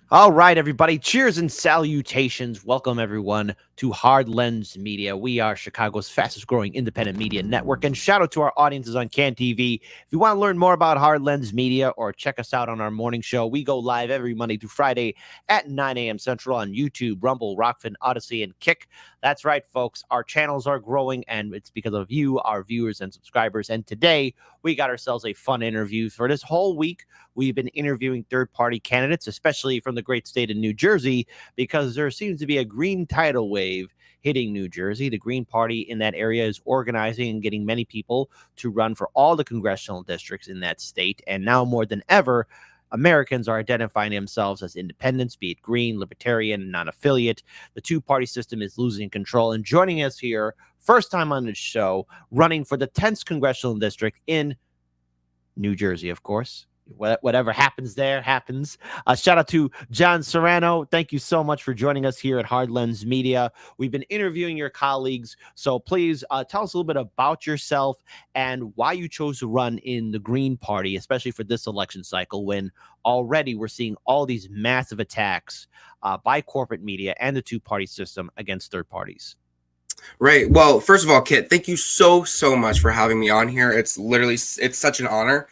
All right, everybody. Cheers and salutations. Welcome, everyone, to Hard Lens Media. We are Chicago's fastest growing independent media network. And shout out to our audiences on Can TV. If you want to learn more about Hard Lens Media or check us out on our morning show, we go live every Monday through Friday at 9 a.m. Central on YouTube, Rumble, Rockfin, Odyssey, and Kick. That's right, folks. Our channels are growing, and it's because of you, our viewers and subscribers. And today, we got ourselves a fun interview. For this whole week, we've been interviewing third-party candidates, especially from the great state of New Jersey, because there seems to be a green tidal wave hitting New Jersey. The Green Party in that area is organizing and getting many people to run for all the congressional districts in that state. And now more than ever, Americans are identifying themselves as independents, be it green, libertarian, non-affiliate. The two-party system is losing control. And joining us here, first time on the show, running for the 10th congressional district in New Jersey, of course. Whatever happens there happens. Shout out to John Serrano. Thank you so much for joining us here at Hard Lens Media. We've been interviewing your colleagues, so please tell us a little bit about yourself and why you chose to run in the Green Party, especially for this election cycle when already we're seeing all these massive attacks by corporate media and the two-party system against third parties. Right. Well, first of all, Kit, thank you so much for having me on here. It's such an honor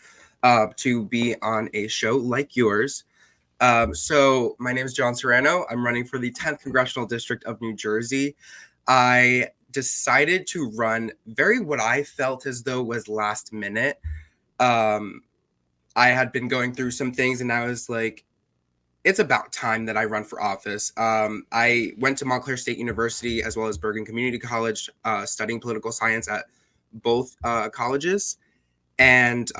to be on a show like yours. So my name is John Serrano. I'm running for the 10th Congressional District of New Jersey. I decided to run very what I felt as though was last minute. I had been going through some things and I was like, it's about time that I run for office. I went to Montclair State University as well as Bergen Community College, studying political science at both colleges. And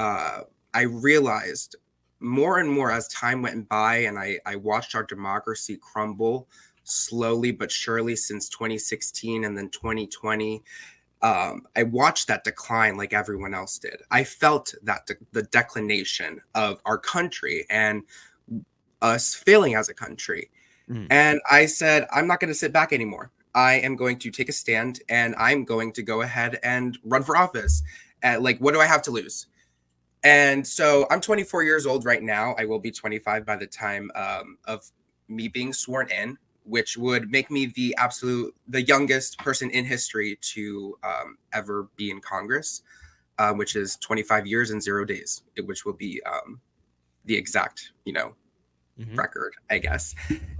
I realized more and more as time went by and I watched our democracy crumble slowly but surely since 2016 and then 2020. I watched that decline like everyone else did. I felt that the declination of our country and us failing as a country. And I said, I'm not going to sit back anymore. I am going to take a stand and I'm going to go ahead and run for office. Like, what do I have to lose? And so I'm 24 years old right now. I will be 25 by the time of me being sworn in, which would make me the youngest person in history to ever be in Congress, which is 25 years and 0 days, which will be the exact, record, I guess.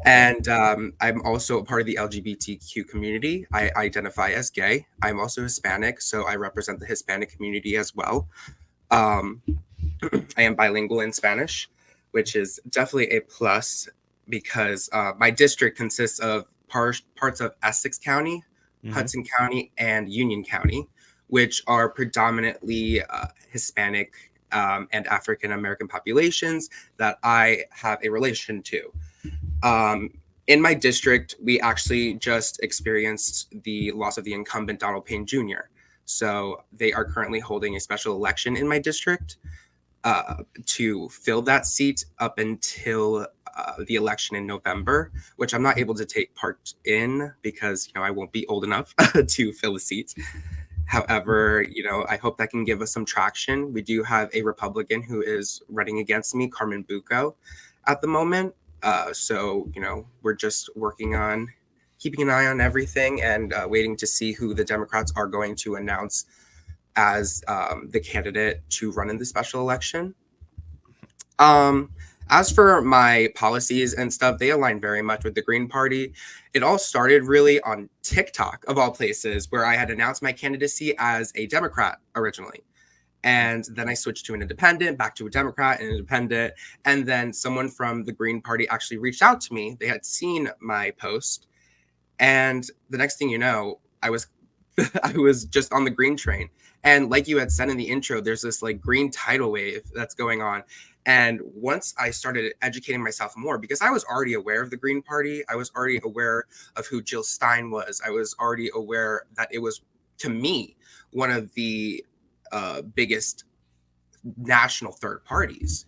And I'm also a part of the LGBTQ community. I identify as gay. I'm also Hispanic, so I represent the Hispanic community as well. I am bilingual in Spanish, which is definitely a plus because my district consists of parts of Essex County, Hudson County, and Union County, which are predominantly Hispanic and African American populations that I have a relation to. In my district, we actually just experienced the loss of the incumbent Donald Payne Jr. So they are currently holding a special election in my district to fill that seat up until the election in November, which I'm not able to take part in because, I won't be old enough to fill a seat. However, I hope that can give us some traction. We do have a Republican who is running against me, Carmen Bucco, at the moment. So, we're just working on keeping an eye on everything and waiting to see who the Democrats are going to announce as the candidate to run in the special election. As for my policies and stuff, they align very much with the Green Party. It all started really on TikTok, of all places, where I had announced my candidacy as a Democrat originally. And then I switched to an independent, back to a Democrat, an independent. And then someone from the Green Party actually reached out to me. They had seen my post. And the next thing you know, I was I was just on the green train. And like you had said in the intro, there's this like green tidal wave that's going on. And once I started educating myself more, because I was already aware of the Green Party, I was already aware of who Jill Stein was. I was already aware that it was, to me, one of the biggest national third parties.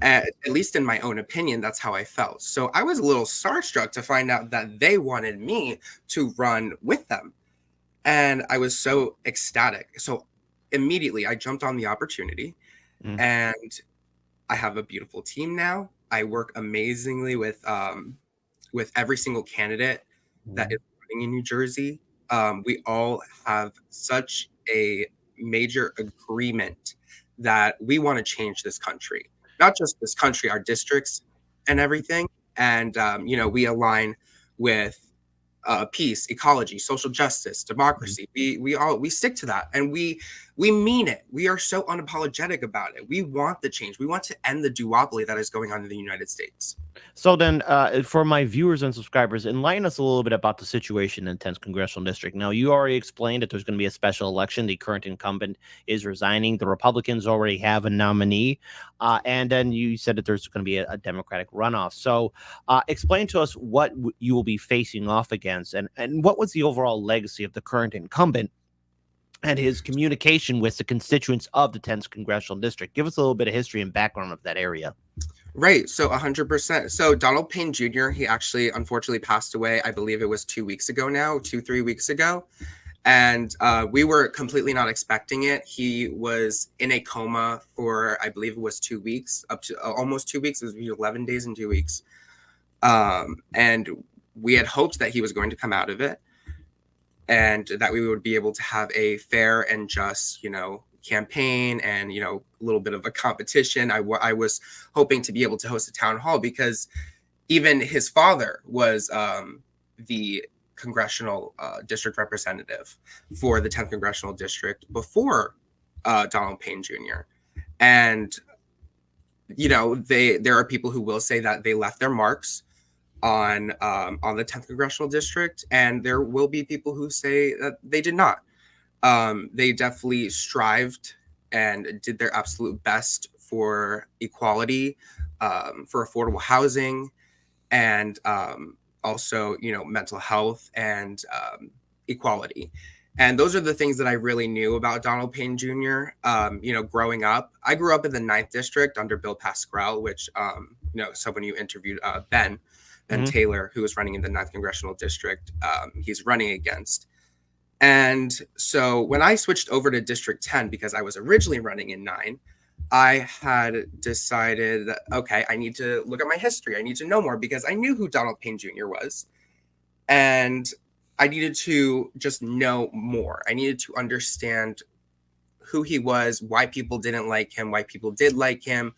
At least in my own opinion, that's how I felt. So I was a little starstruck to find out that they wanted me to run with them. And I was so ecstatic. So immediately I jumped on the opportunity and I have a beautiful team now. I work amazingly with every single candidate that is running in New Jersey. We all have such a major agreement that we want to change this country, not just this country, our districts and everything. And we align with peace, ecology, social justice, democracy. We stick to that, and we mean it. We are so unapologetic about it. We want the change. We want to end the duopoly that is going on in the United States. So then, for my viewers and subscribers, enlighten us a little bit about the situation in 10th Congressional District. Now, you already explained that there's going to be a special election. The current incumbent is resigning. The Republicans already have a nominee. And then you said that there's going to be a Democratic runoff. So explain to us what you will be facing off against, and what was the overall legacy of the current incumbent and his communication with the constituents of the 10th Congressional District. Give us a little bit of history and background of that area. Right. So 100%. So Donald Payne Jr., he actually unfortunately passed away. I believe it was 2 weeks ago now, 3 weeks ago. And we were completely not expecting it. He was in a coma for, I believe it was 2 weeks, up to almost 2 weeks. It was 11 days and 2 weeks. And we had hoped that he was going to come out of it and that we would be able to have a fair and just, campaign and, a little bit of a competition. I was hoping to be able to host a town hall because even his father was the congressional district representative for the 10th Congressional District before Donald Payne Jr. And, there are people who will say that they left their marks on the 10th Congressional District, and there will be people who say that they did not. They definitely strived and did their absolute best for equality, for affordable housing, and also, mental health and equality. And those are the things that I really knew about Donald Payne Jr. Growing up, I grew up in the 9th District under Bill Pascrell, which, someone you interviewed, Ben Taylor, who was running in the 9th Congressional District, he's running against. And so when I switched over to District 10, because I was originally running in 9, I had decided, okay, I need to look at my history. I need to know more because I knew who Donald Payne Jr. was. And I needed to just know more. I needed to understand who he was, why people didn't like him, why people did like him,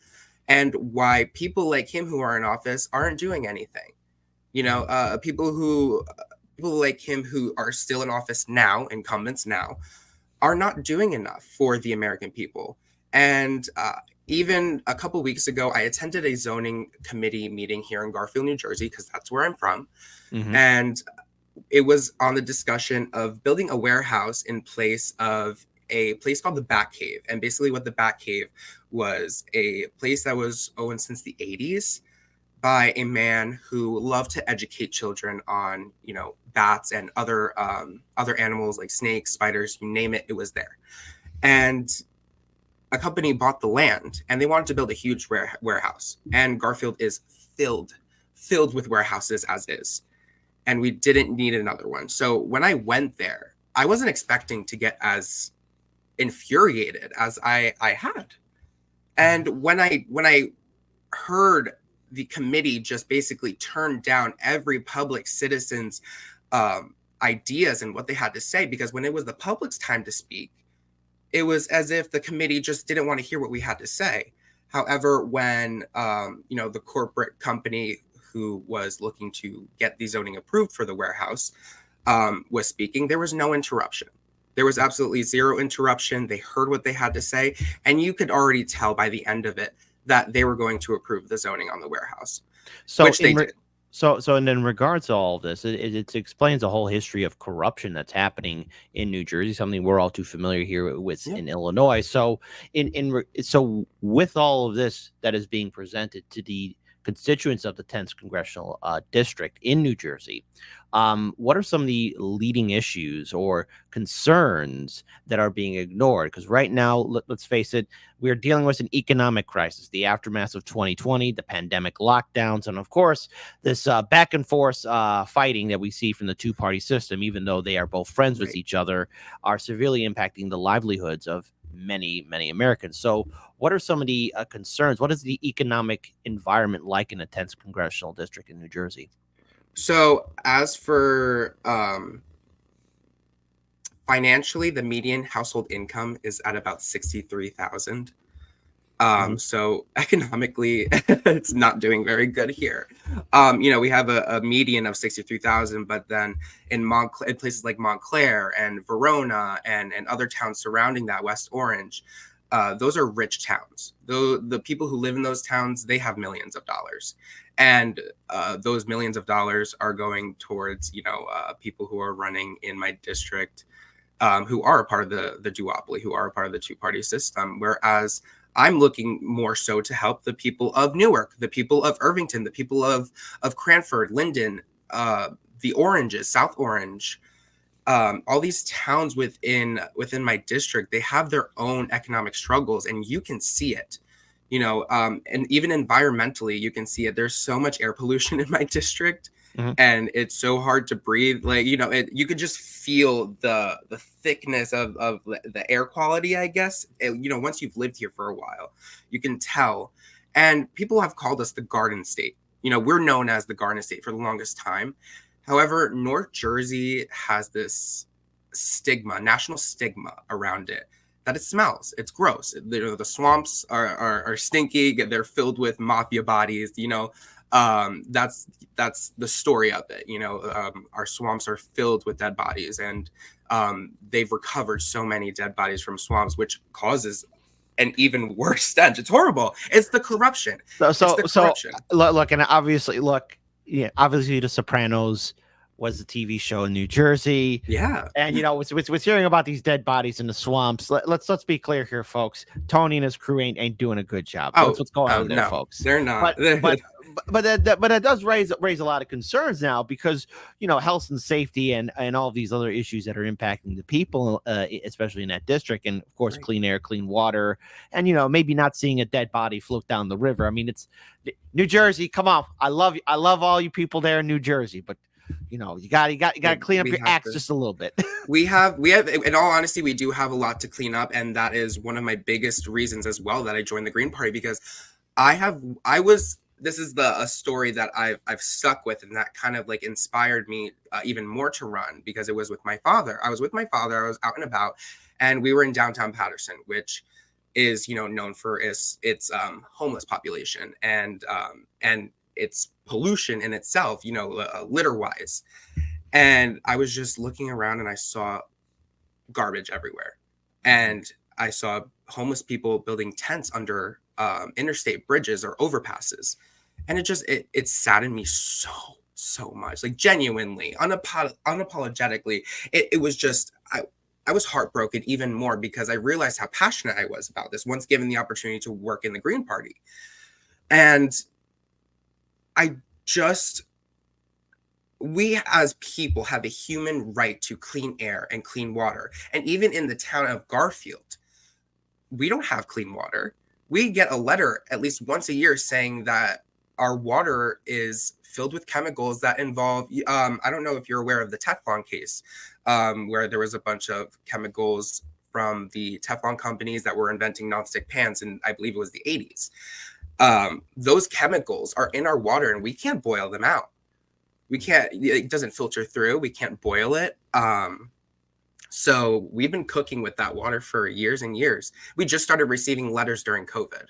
and why people like him who are in office aren't doing anything. People like him who are still in office now, incumbents now, are not doing enough for the American people. And even a couple weeks ago, I attended a zoning committee meeting here in Garfield, New Jersey, because that's where I'm from. Mm-hmm. And it was on the discussion of building a warehouse in place of a place called the Bat Cave. And basically what the Bat Cave was a place that was owned since the 80s by a man who loved to educate children on, bats and other animals like snakes, spiders, you name it, it was there. And a company bought the land and they wanted to build a huge warehouse. And Garfield is filled with warehouses as is. And we didn't need another one. So when I went there, I wasn't expecting to get as infuriated as I had. And when I heard the committee just basically turn down every public citizen's ideas and what they had to say, because when it was the public's time to speak, it was as if the committee just didn't want to hear what we had to say. However, when the corporate company who was looking to get the zoning approved for the warehouse was speaking, there was no interruption. There was absolutely zero interruption. They heard what they had to say, and you could already tell by the end of it that they were going to approve the zoning on the warehouse, which they did. So and in regards to all of this, it explains the whole history of corruption that's happening in New Jersey, something we're all too familiar here with in Illinois. So so with all of this that is being presented to the constituents of the 10th Congressional District in New Jersey, what are some of the leading issues or concerns that are being ignored? Because right now, let's face it, we're dealing with an economic crisis, the aftermath of 2020, the pandemic lockdowns, and of course, this back and forth fighting that we see from the two-party system, even though they are both friends with each other, are severely impacting the livelihoods of many Americans. So what are some of the concerns? What is the economic environment like in a 10th congressional district in New Jersey? So as for financially, the median household income is at about 63,000. So economically, it's not doing very good here. We have a median of 63,000, but then in places like Montclair and Verona and other towns surrounding that, West Orange, those are rich towns. The people who live in those towns, they have millions of dollars. And those millions of dollars are going towards, people who are running in my district, who are a part of the duopoly, who are a part of the two-party system. Whereas I'm looking more so to help the people of Newark, the people of Irvington, the people of Cranford, Linden, the Oranges, South Orange, all these towns within my district. They have their own economic struggles, and you can see it. And even environmentally, you can see it. There's so much air pollution in my district, and it's so hard to breathe. Like, you could just feel the thickness of the air quality, I guess. Once you've lived here for a while, you can tell. And people have called us the Garden State. We're known as the Garden State for the longest time. However, North Jersey has this stigma, national stigma around it, that it smells. It's gross. The swamps are stinky. They're filled with mafia bodies. That's the story of it. Our swamps are filled with dead bodies, and they've recovered so many dead bodies from swamps, which causes an even worse stench. It's horrible. It's the corruption. So look, and obviously, The Sopranos was a TV show in New Jersey. Yeah. And with hearing about these dead bodies in the swamps, let's be clear here, folks. Tony and his crew ain't doing a good job. That's what's going on there, folks. They're not. But that does raise a lot of concerns now, because health and safety and all these other issues that are impacting the people, especially in that district, and of course, clean air, clean water, and maybe not seeing a dead body float down the river. I mean, it's New Jersey. Come on, I love all you people there in New Jersey, but you got to clean up your acts just a little bit. we have in all honesty, we do have a lot to clean up, and that is one of my biggest reasons as well that I joined the Green Party, because this is a story that I've stuck with, and that kind of like inspired me even more to run, because it was with my father. I was with my father. I was out and about, and we were in downtown Paterson, which is known for its homeless population and its pollution in itself, litter wise. And I was just looking around, and I saw garbage everywhere, and I saw homeless people building tents under interstate bridges or overpasses, and it saddened me so much, like genuinely, unapologetically. It was just, I was heartbroken even more, because I realized how passionate I was about this once given the opportunity to work in the Green Party. And we as people have a human right to clean air and clean water. And even in the town of Garfield, we don't have clean water. We get a letter at least once a year saying that our water is filled with chemicals that involve, I don't know if you're aware of the Teflon case, where there was a bunch of chemicals from the Teflon companies that were inventing nonstick pans, and I believe it was the 80s. Those chemicals are in our water, and we can't boil them out. It doesn't filter through. We can't boil it. So we've been cooking with that water for years and years. We just started receiving letters during COVID.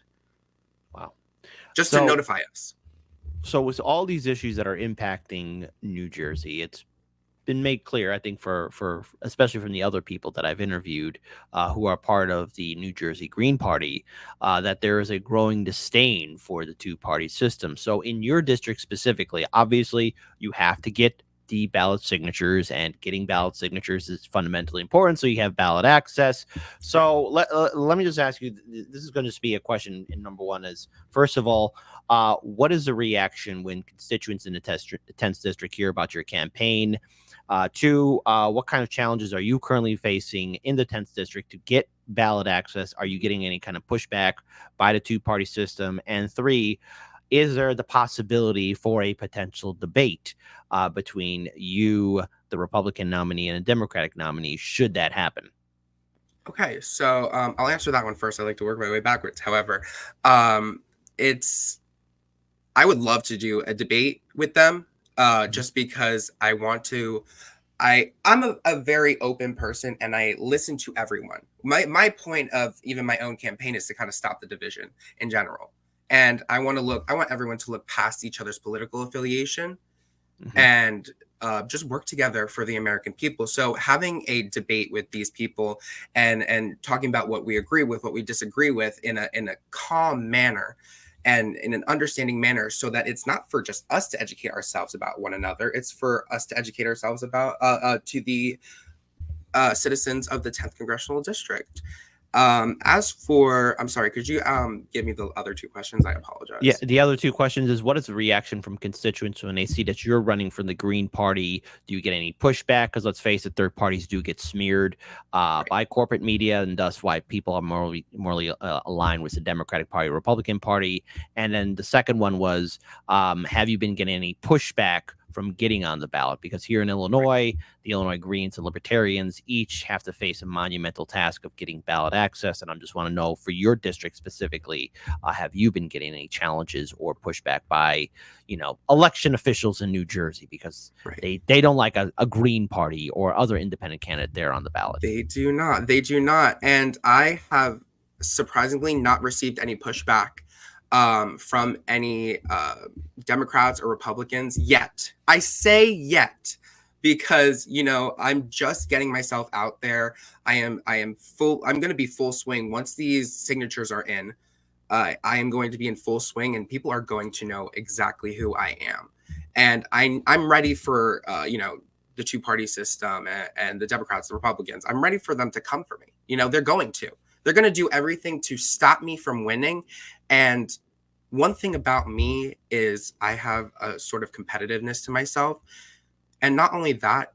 Wow. Just to notify us. So with all these issues that are impacting New Jersey, it's been made clear, I think, for especially from the other people that I've interviewed who are part of the New Jersey Green Party, that there is a growing disdain for the two-party system. So in your district specifically, obviously, you have to get the ballot signatures, and getting ballot signatures is fundamentally important, so you have ballot access. So let me just ask you, this is going to be a question in number one is, first of all, what is the reaction when constituents in the 10th district hear about your campaign? Two, what kind of challenges are you currently facing in the 10th district to get ballot access? Are you getting any kind of pushback by the two-party system? And three, is there the possibility for a potential debate between you, the Republican nominee, and a Democratic nominee, should that happen? Okay, so I'll answer that one first. I like to work my way backwards. However, um, it's I would love to do a debate with them, Mhm. just because I want to. I'm a very open person, and I listen to everyone. My point of even my own campaign is to kind of stop the division in general, and I want everyone to look past each other's political affiliation Mhm. and just work together for the American people. So having a debate with these people and talking about what we agree with, what we disagree with, in a calm manner and in an understanding manner, so that it's not for just us to educate ourselves about one another. It's for us to educate ourselves about to the citizens of the 10th congressional district. As for, I'm sorry, could you give me the other two questions? I Yeah, apologize. the other two questions is what is the reaction from constituents when they see that you're running from the Green Party? Do you get any pushback? Because let's face it, third parties do get smeared Right. by corporate media, and thus why people are morally aligned with the Democratic Party, Republican Party. And then the second one was, have you been getting any pushback from getting on the ballot? Because here in Illinois, the Illinois Greens and Libertarians each have to face a monumental task of getting ballot access. And I just want to know for your district specifically, have you been getting any challenges or pushback by, election officials in New Jersey because Right. they don't like a Green Party or other independent candidate there on the ballot? They do not. They do not. And I have surprisingly not received any pushback from any Democrats or Republicans yet. I say yet because I'm just getting myself out there. I am full. I'm going to be full swing once these signatures are in. I am going to be in full swing, and people are going to know exactly who I am. And I'm ready for the two party system and the Democrats, the Republicans. I'm ready for them to come for me. They're going to. They're going to do everything to stop me from winning. And one thing about me is I have a sort of competitiveness to myself. And not only that,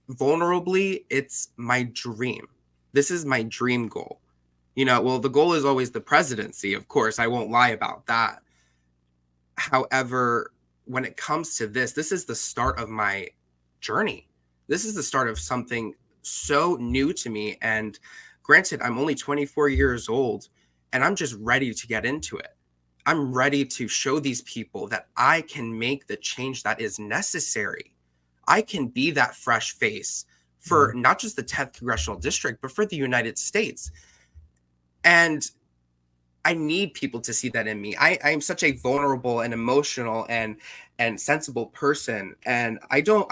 vulnerably, it's my dream. This is my dream goal. Well, the goal is always the presidency, of course. I won't lie about that. However, when it comes to this is the start of my journey. This is the start of something so new to me. And granted, I'm only 24 years old and I'm just ready to get into it. I'm ready to show these people that I can make the change that is necessary. I can be that fresh face for Mhm. not just the 10th congressional district, but for the United States. And I need people to see that in me. I am such a vulnerable and emotional and sensible person, and I don't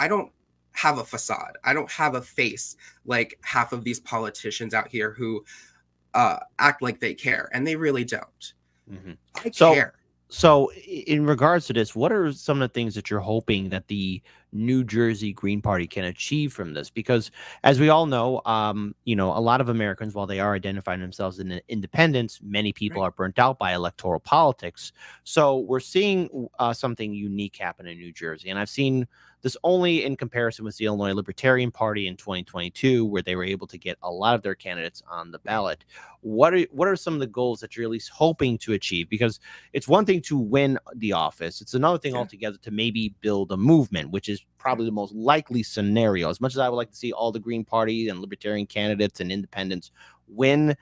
have a facade. I don't have a face like half of these politicians out here who act like they care, and they really don't. Mhm. I So, care. in regards to this, what are some of the things that you're hoping that the New Jersey Green Party can achieve from this? Because, as we all know, a lot of Americans, while they are identifying themselves in independence, many people Right. are burnt out by electoral politics. So, we're seeing something unique happen in New Jersey, and I've seen this only in comparison with the Illinois Libertarian Party in 2022, where they were able to get a lot of their candidates on the Right. ballot. What are some of the goals that you're at least hoping to achieve? Because it's one thing to win the office. It's another thing Yeah. altogether to maybe build a movement, which is Yeah. probably the most likely scenario. As much as I would like to see all the Green Party and Libertarian candidates and independents win,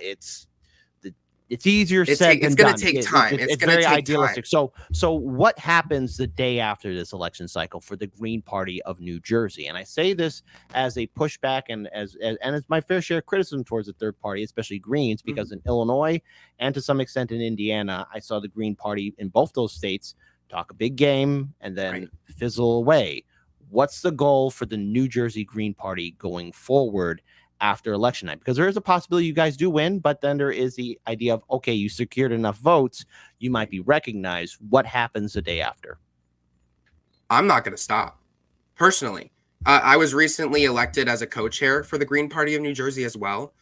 it's it's easier said It's than gonna done. take time. It's It's gonna very take time. idealistic. So what happens the day after this election cycle for the Green Party of New Jersey? And I say this as a pushback and as my fair share of criticism towards the third party, especially Greens, because Mhm. in Illinois and to some extent in Indiana, I saw the Green Party in both those states talk a big game and then Right. fizzle away. What's the goal for the New Jersey Green Party going forward after election night? Because there is a possibility you guys do win, but then there is the idea of, okay, you secured enough votes, you might Right. be recognized. What happens the day after? I'm not gonna stop. Personally, I was recently elected as a co-chair for the Green Party of New Jersey as well.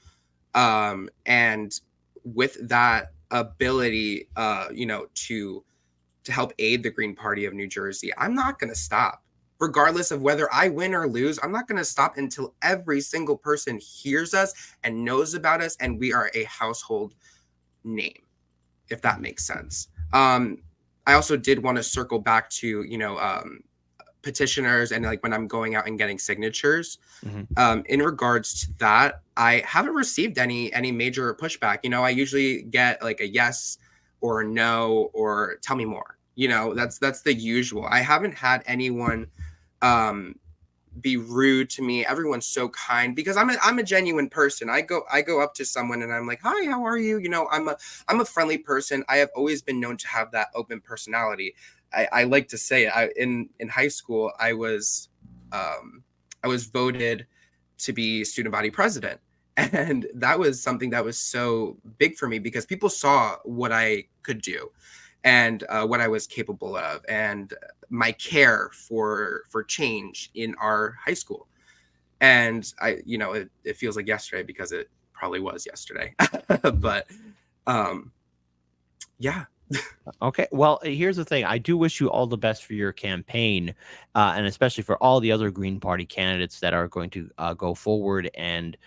And with that ability, to help aid the Green Party of New Jersey, I'm not going to stop. Regardless of whether I win or lose, I'm not going to stop until every single person hears us and knows about us, and we are a household name, if that Mhm. makes sense. I also did want to circle back to, petitioners and like when I'm going out and getting signatures. Mm-hmm. In regards to that, I haven't received any major pushback. You know, I usually get like a yes or a no or tell me more. You know, that's the usual. I haven't had anyone be rude to me. Everyone's so kind because I'm a genuine person. I go up to someone and I'm like, "Hi, how are you?" You know, I'm a friendly person. I have always been known to have that open personality. I like to say it. In high school, I was voted to be student body president. And that was something that was so big for me because people saw what I could do and what I was capable of and my care for change in our high school. And it feels like yesterday because it probably was yesterday. But yeah. Okay. Well, here's the thing. I do wish you all the best for your campaign, and especially for all the other Green Party candidates that are going to go forward and,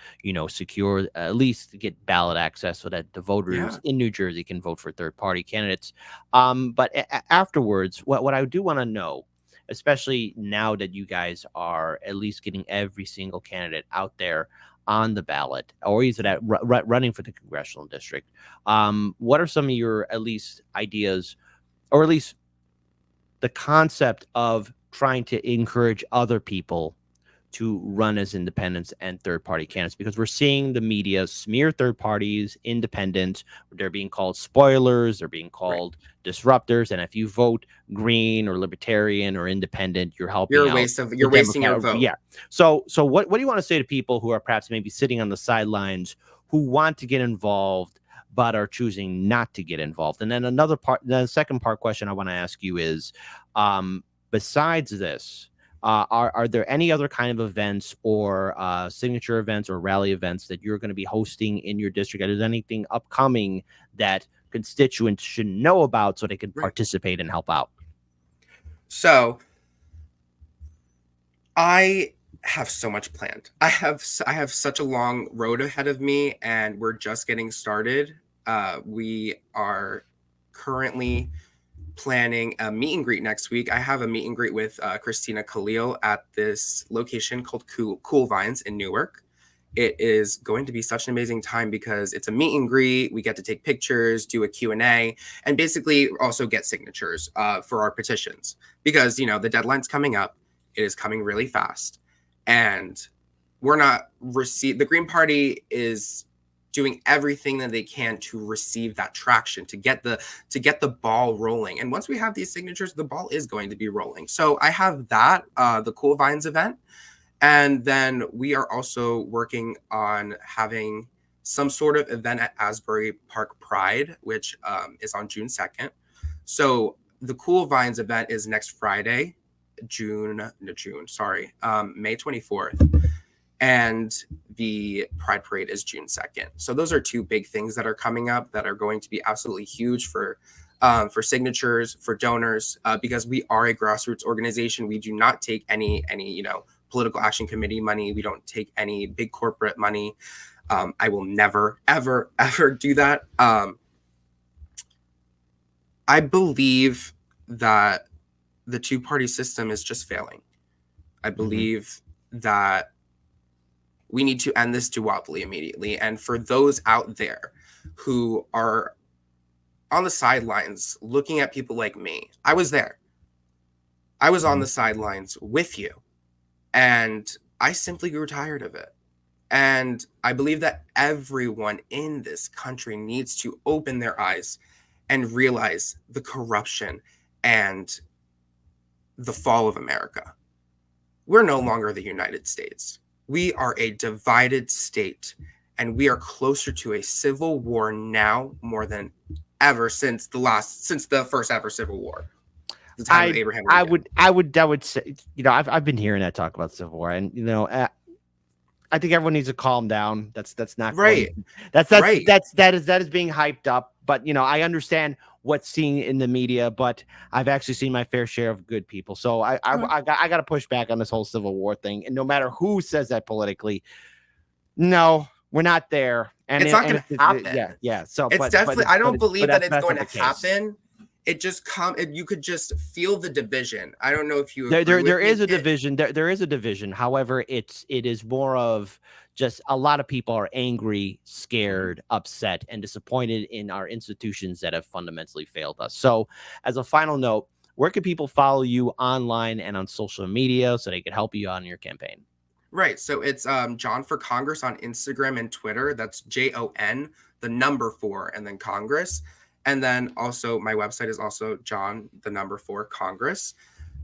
secure at least get ballot access so that the voters in New Jersey can vote for third-party candidates. But afterwards, what I do want to know, especially now that you guys are at least getting every single candidate out there on the ballot, or is it at running for the congressional district? What are some of your at least ideas, or at least the concept of trying to encourage other people to run as independents and third-party candidates? Because we're seeing the media smear third parties, independents. They're being called spoilers. They're being called disruptors. And if you vote green or libertarian or independent, you're helping You're out. you're wasting your vote. Yeah. So what do you want to say to people who are perhaps maybe sitting on the sidelines who want to get involved but are choosing not to get involved? And then the second part question I want to ask you is, besides this, are there any other kind of events or signature events or rally events that you're going to be hosting in your district? Is there anything upcoming that constituents should know about so they can participate and help out? So I have so much planned. I have such a long road ahead of me, and we're just getting started. We are currently planning a meet and greet next week. I have a meet and greet with Christina Khalil at this location called Cool Vines in Newark. It is going to be such an amazing time because it's a meet and greet. We get to take pictures, do a Q&A, and basically also get signatures for our petitions because, the deadline's coming up. It is coming really fast. And the Green Party is doing everything that they can to receive that traction, to get the ball rolling. And once we have these signatures, the ball is going to be rolling. So I have that, the Cool Vines event. And then we are also working on having some sort of event at Asbury Park Pride, which is on June 2nd. So the Cool Vines event is next Friday, May 24th. And the Pride Parade is June 2nd. So those are two big things that are coming up that are going to be absolutely huge for signatures, for donors, because we are a grassroots organization. We do not take any political action committee money. We don't take any big corporate money. I will never, ever, ever do that. I believe that the two-party system is just failing. I believe that we need to end this duopoly immediately. And for those out there who are on the sidelines looking at people like me, I was there. I was on the sidelines with you. And I simply grew tired of it. And I believe that everyone in this country needs to open their eyes and realize the corruption and the fall of America. We're no longer the United States. We are a divided state, and we are closer to a civil war now more than ever since the first ever civil war. The time of Abraham Lincoln. I would say, I've been hearing that talk about civil war, and I think everyone needs to calm down. That's not right. That is being hyped up. But I understand what's seen in the media, but I've actually seen my fair share of good people. So I got to push back on this whole civil war thing. And no matter who says that politically, no, we're not there. And it's not going to happen. Yeah. So it's definitely. I don't believe that it's going to happen it just you could just feel the division. I don't know if you there is a division. There is a division. However, it is more of just a lot of people are angry, scared, upset, and disappointed in our institutions that have fundamentally failed us. So, as a final note, where can people follow you online and on social media so they can help you on your campaign? Right. So it's John for Congress on Instagram and Twitter. That's JON, the number 4, and then Congress. And then also my website is also John, the number 4, Congress.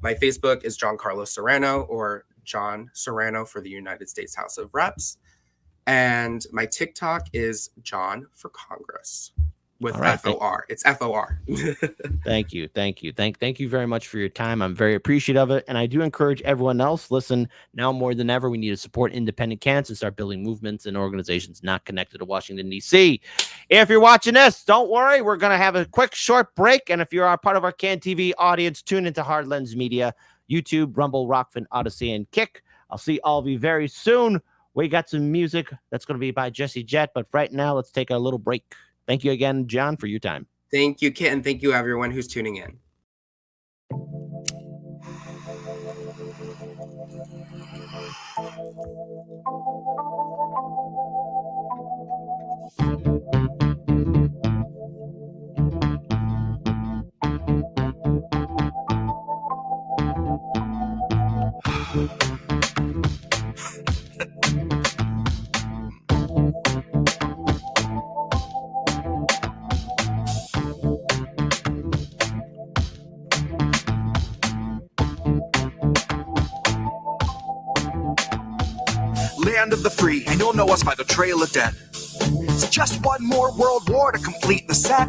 My Facebook is John Carlos Serrano, or John Serrano for the United States House of Reps. And my TikTok is John for Congress with FOR. It's FOR. Thank you. Thank you very much for your time. I'm very appreciative of it. And I do encourage everyone else, listen, now more than ever, we need to support independent candidates and start building movements and organizations not connected to Washington, D.C. If you're watching this, don't worry. We're going to have a quick short break. And if you're a part of our Can TV audience, tune into Hard Lens Media, YouTube, Rumble, Rockfin, Odyssey, and Kick. I'll see all of you very soon. We got some music that's going to be by Jesse Jett. But right now, let's take a little break. Thank you again, John, for your time. Thank you, Kit, and thank you, everyone who's tuning in. Land of the free, and you'll know us by the trail of dead. It's just one more world war to complete the set.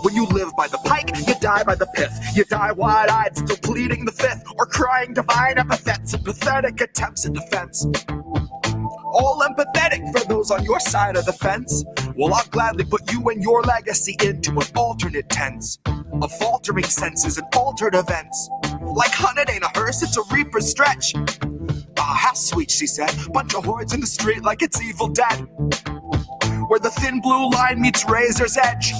When you live by the pike, you die by the pith. You die wide-eyed, still pleading the fifth, or crying divine epithets and pathetic attempts at defense. All empathetic for those on your side of the fence. Well, I'll gladly put you and your legacy into an alternate tense of faltering senses and altered events. Like hunted ain't a hearse, it's a reaper's stretch. How sweet, she said. Bunch of hordes in the street like it's Evil Dead. Where the thin blue line meets razor's edge.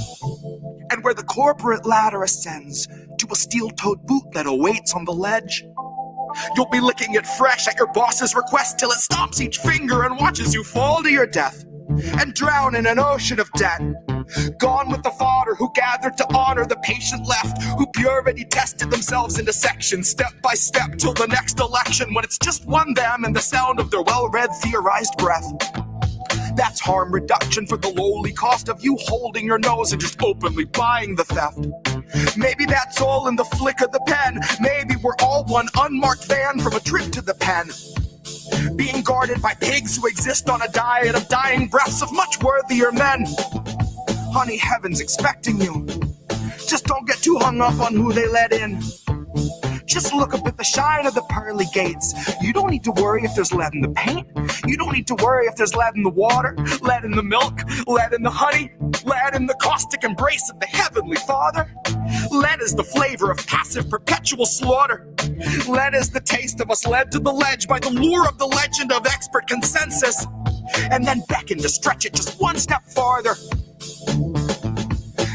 And where the corporate ladder ascends to a steel-toed boot that awaits on the ledge. You'll be licking it fresh at your boss's request till it stomps each finger and watches you fall to your death. And drown in an ocean of debt. Gone with the fodder who gathered to honor the patient left, who purity tested themselves into sections, step by step, till the next election, when it's just one them and the sound of their well-read theorized breath. That's harm reduction for the lowly cost of you holding your nose and just openly buying the theft. Maybe that's all in the flick of the pen. Maybe we're all one unmarked van from a trip to the pen. Being guarded by pigs who exist on a diet of dying breaths of much worthier men. Honey, heaven's expecting you. Just don't get too hung up on who they let in. Just look up at the shine of the pearly gates. You don't need to worry if there's lead in the paint. You don't need to worry if there's lead in the water, lead in the milk, lead in the honey, lead in the caustic embrace of the Heavenly Father. Lead is the flavor of passive perpetual slaughter. Lead is the taste of us led to the ledge by the lure of the legend of expert consensus, and then beckon to stretch it just one step farther.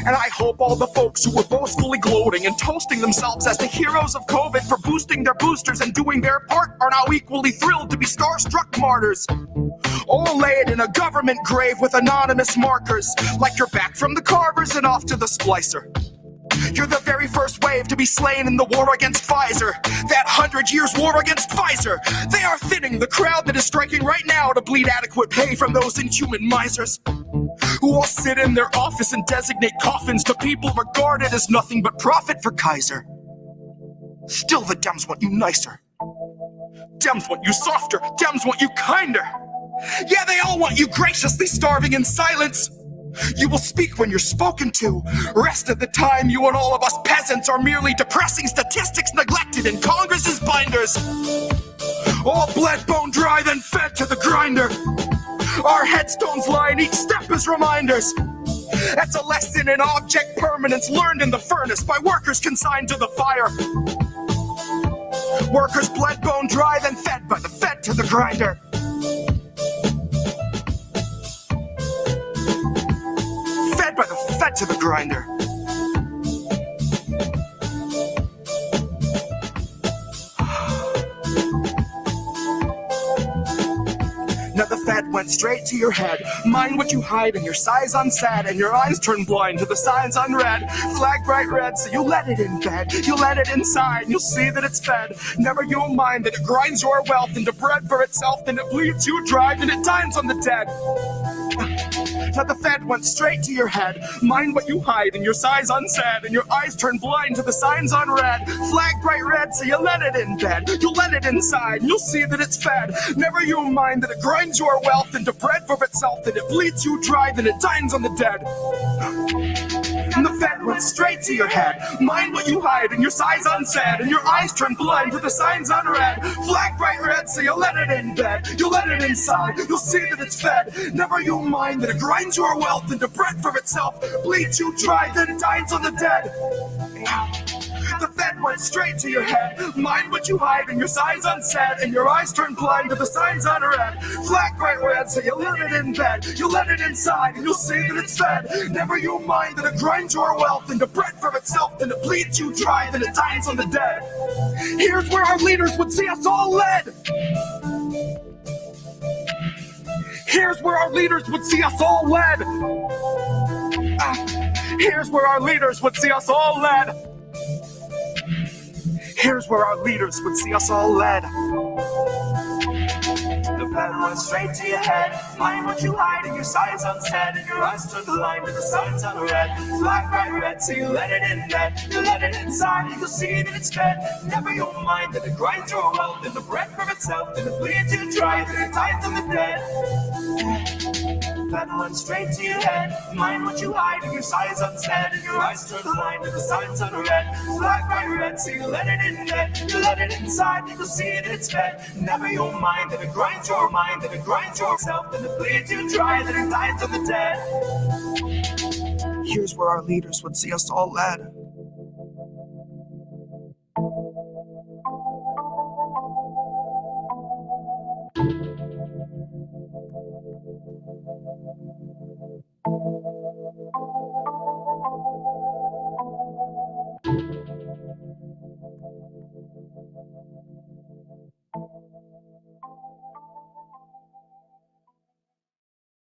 And I hope all the folks who were boastfully gloating and toasting themselves as the heroes of COVID for boosting their boosters and doing their part are now equally thrilled to be starstruck martyrs. All laid in a government grave with anonymous markers, like you're back from the carvers and off to the splicer. You're the very first wave to be slain in the war against Pfizer. That 100 years war against Pfizer. They are thinning the crowd that is striking right now to bleed adequate pay from those inhuman misers, who all sit in their office and designate coffins to people regarded as nothing but profit for Kaiser. Still the Dems want you nicer. Dems want you softer. Dems want you kinder. Yeah, they all want you graciously starving in silence. You will speak when you're spoken to. Rest of the time, you and all of us peasants are merely depressing statistics neglected in Congress's binders. All bled, bone dry, then fed to the grinder. Our headstones line each step as reminders. That's a lesson in object permanence learned in the furnace by workers consigned to the fire. Workers bled, bone dry, then fed by the fed to the grinder. Fed by the fed to the grinder. went straight to your head. Mind what you hide and your sighs unsaid, and your eyes turn blind to the signs unread. Flag bright red, so you let it in bed. You let it inside, you'll see that it's fed. Never you mind that it grinds your wealth into bread for itself, then it bleeds you dry, and it dines on the dead. Now the Fed went straight to your head. Mind what you hide and your sighs unsaid, and your eyes turn blind to the signs unread. Flag bright red, so you let it in bed. You let it inside, and you'll see that it's fed. Never you mind that it grinds your wealth into bread for itself, then it bleeds you dry, then it dines on the dead. And the Fed went straight to your head. Mind what you hide and your sighs unsaid, and your eyes turn blind to the signs unread. Flag bright red, so you let it in bed. You let it inside, you'll see that it's fed. Never you mind that it grinds your wealth into bread for itself, bleeds you dry, then dines on the dead. The Fed went straight to your head. Mind what you hide and your sighs unsaid, and your eyes turn blind to the signs unread. Flag bright red, so you let it in bed. You let it inside, and you'll see that it's fed. Never you mind that it grinds your wealth into bread for itself, then it bleeds you dry, then it dines on the dead. Here's where our leaders would see us all led. Here's where our leaders would see us all led. Here's where our leaders would see us all led. Here's where our leaders would see us all led. The Fed went straight to your head. Mind what you hide and your sighs unsaid, and your eyes turn blind to the signs unread. Flag bright red, so you let it in bed. You let it inside, and you'll see that it's fed. Never you mind that it grinds your wealth into bread for itself, then it bleeds you dry, then it dines on the dead. Fed went straight to your head. Mind what you hide and your sighs unsaid, and your eyes turn blind to the signs unread. Flag bright red, so you let it in bed. You let it inside, and you'll see that it's fed. Never you mind that it grinds your mind, that it grinds yourself, then it bleeds you dry, then it dines on the dead. Here's where our leaders would see us all led.